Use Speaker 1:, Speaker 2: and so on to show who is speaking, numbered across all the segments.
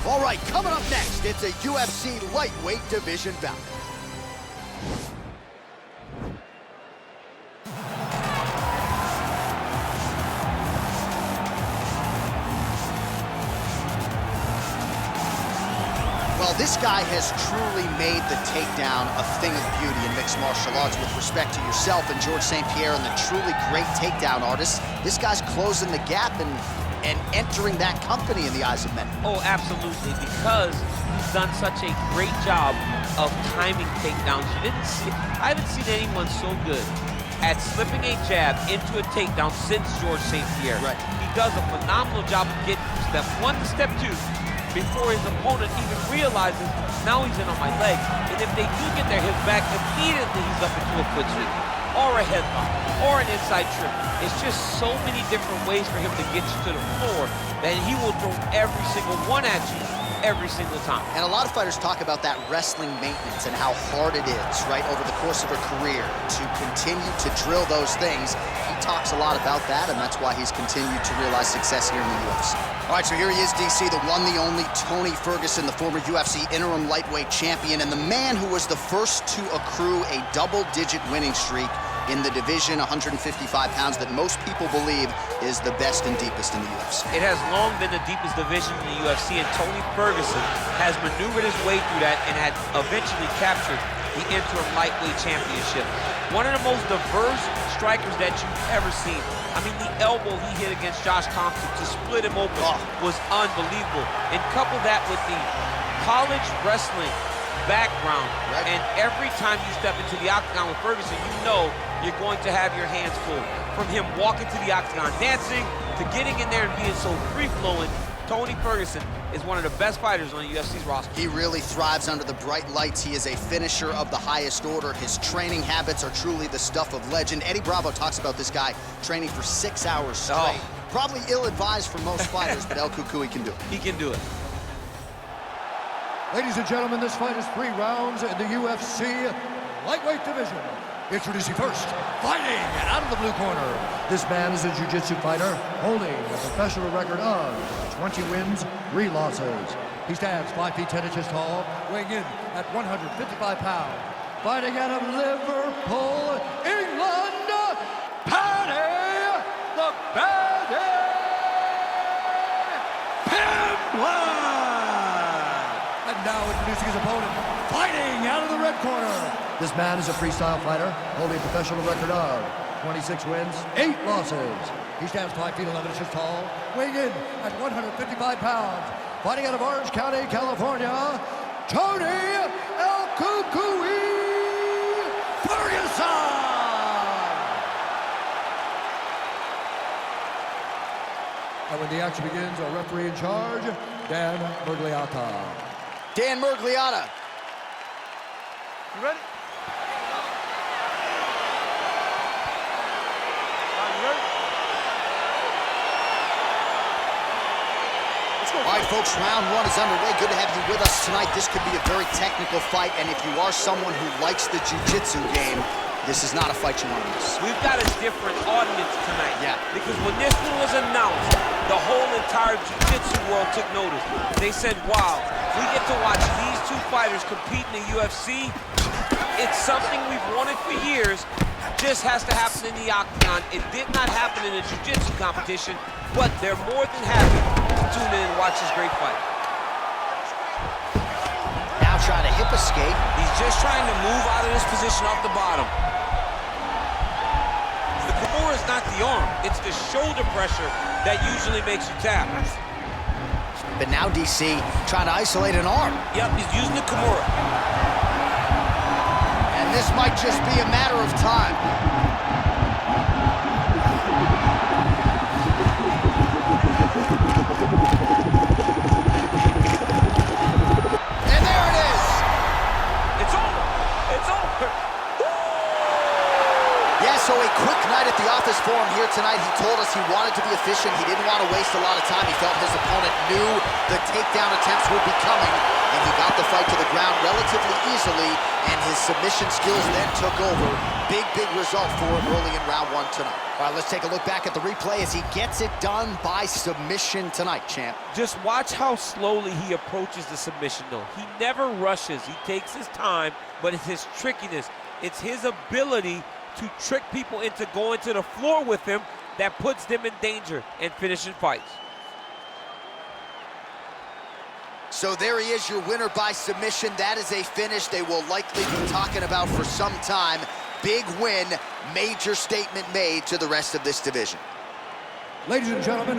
Speaker 1: All right, coming up next, it's a UFC lightweight division bout. Well, this guy has truly made the takedown a thing of beauty in mixed martial arts. With respect to yourself and George St. Pierre and the truly great takedown artists, this guy's closing the gap and entering that company in the eyes of many.
Speaker 2: Oh, absolutely, because he's done such a great job of timing takedowns. I haven't seen anyone so good at slipping a jab into a takedown since George St. Pierre.
Speaker 1: Right.
Speaker 2: He does a phenomenal job of getting from step 1 to step 2 before his opponent even realizes now he's in on my legs. And if they do get their hips back, immediately he's up into a foot sweep, or a headlock, or an inside trip. It's just so many different ways for him to get you to the floor that he will throw every single one at you every single time.
Speaker 1: And a lot of fighters talk about that wrestling maintenance and how hard it is, right, over the course of a career to continue to drill those things. He talks a lot about that, and that's why he's continued to realize success here in the UFC. All right, so here he is, DC, the one, the only Tony Ferguson, the former UFC interim lightweight champion, and the man who was the first to accrue a double-digit winning streak in the division, 155 pounds, that most people believe is the best and deepest in the UFC.
Speaker 2: It has long been the deepest division in the UFC, and Tony Ferguson has maneuvered his way through that and had eventually captured the interim lightweight championship. One of the most diverse strikers that you've ever seen. I mean, the elbow he hit against Josh Thompson to split him open was unbelievable. And couple that with the college wrestling background, and every time you step into the octagon with Ferguson, you know you're going to have your hands full. From him walking to the octagon, dancing, to getting in there and being so free-flowing, Tony Ferguson is one of the best fighters on the UFC's roster.
Speaker 1: He really thrives under the bright lights. He is a finisher of the highest order. His training habits are truly the stuff of legend. Eddie Bravo talks about this guy training for 6 hours straight. Probably ill-advised for most fighters, but El Cucuy can do it.
Speaker 2: He can do it.
Speaker 3: Ladies and gentlemen, this fight is 3 rounds in the UFC lightweight division. Introducing first, fighting out of the blue corner. This man is a jiu-jitsu fighter holding a professional record of 20 wins, 3 losses. He stands 5 feet 10 inches tall, weighing in at 155 pounds. Fighting out of Liverpool, England, Paddy the PIMBLETT! And now introducing his opponent, fighting out of the red corner. This man is a freestyle fighter, holding a professional record of 26 wins, 8 losses. He stands 5 feet 11 inches tall, weighing in at 155 pounds. Fighting out of Orange County, California, Tony El Cucuy Ferguson! And when the action begins, our referee in charge, Dan Murgliata.
Speaker 1: Dan Murgliata.
Speaker 3: You ready?
Speaker 1: All right, folks, round 1 is underway. Good to have you with us tonight. This could be a very technical fight, and if you are someone who likes the jiu-jitsu game, this is not a fight you want to miss.
Speaker 2: We've got a different audience tonight.
Speaker 1: Yeah.
Speaker 2: Because when this one was announced, the whole entire jiu-jitsu world took notice. They said, wow, we get to watch these 2 fighters compete in the UFC. It's something we've wanted for years. Just has to happen in the octagon. It did not happen in a jiu-jitsu competition, but they're more than happy to tune in and watch this great fight.
Speaker 1: Now trying to hip escape.
Speaker 2: He's just trying to move out of this position off the bottom. The Kimura is not the arm. It's the shoulder pressure that usually makes you tap.
Speaker 1: But now DC trying to isolate an arm.
Speaker 2: Yep, he's using the Kimura.
Speaker 1: And this might just be a matter of time. And there it is.
Speaker 2: It's over. It's over.
Speaker 1: Yeah, so a quick night at the office for him here tonight. He told us he wanted to be efficient. He didn't want to waste a lot of time. He felt his opponent knew the takedown attempts would be coming. and he got the fight to the ground relatively easily, and his submission skills then took over. Big result for him early in round 1 tonight. All right, let's take a look back at the replay as he gets it done by submission tonight, champ.
Speaker 2: Just watch how slowly he approaches the submission, though. He never rushes. He takes his time, but it's his trickiness. It's his ability to trick people into going to the floor with him that puts them in danger and finishing fights.
Speaker 1: So there he is, your winner by submission. That is a finish they will likely be talking about for some time. Big win, major statement made to the rest of this division.
Speaker 3: Ladies and gentlemen,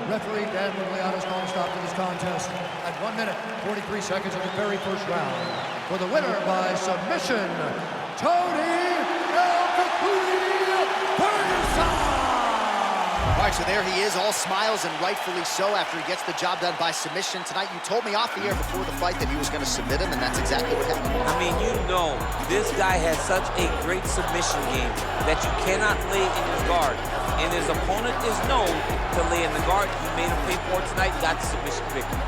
Speaker 3: referee Dan Liliano's calling stop to this contest at 1 minute, 43 seconds of the very first round. For the winner by submission, Tony Ferguson!
Speaker 1: All right, so there he is, all smiles and rightfully so after he gets the job done by submission tonight. You told me off the air before the fight that he was going to submit him, and that's exactly what happened.
Speaker 2: I mean, you know, this guy has such a great submission game that you cannot lay in his guard. And his opponent is known to lay in the guard. He made him pay for it tonight, got the submission victory.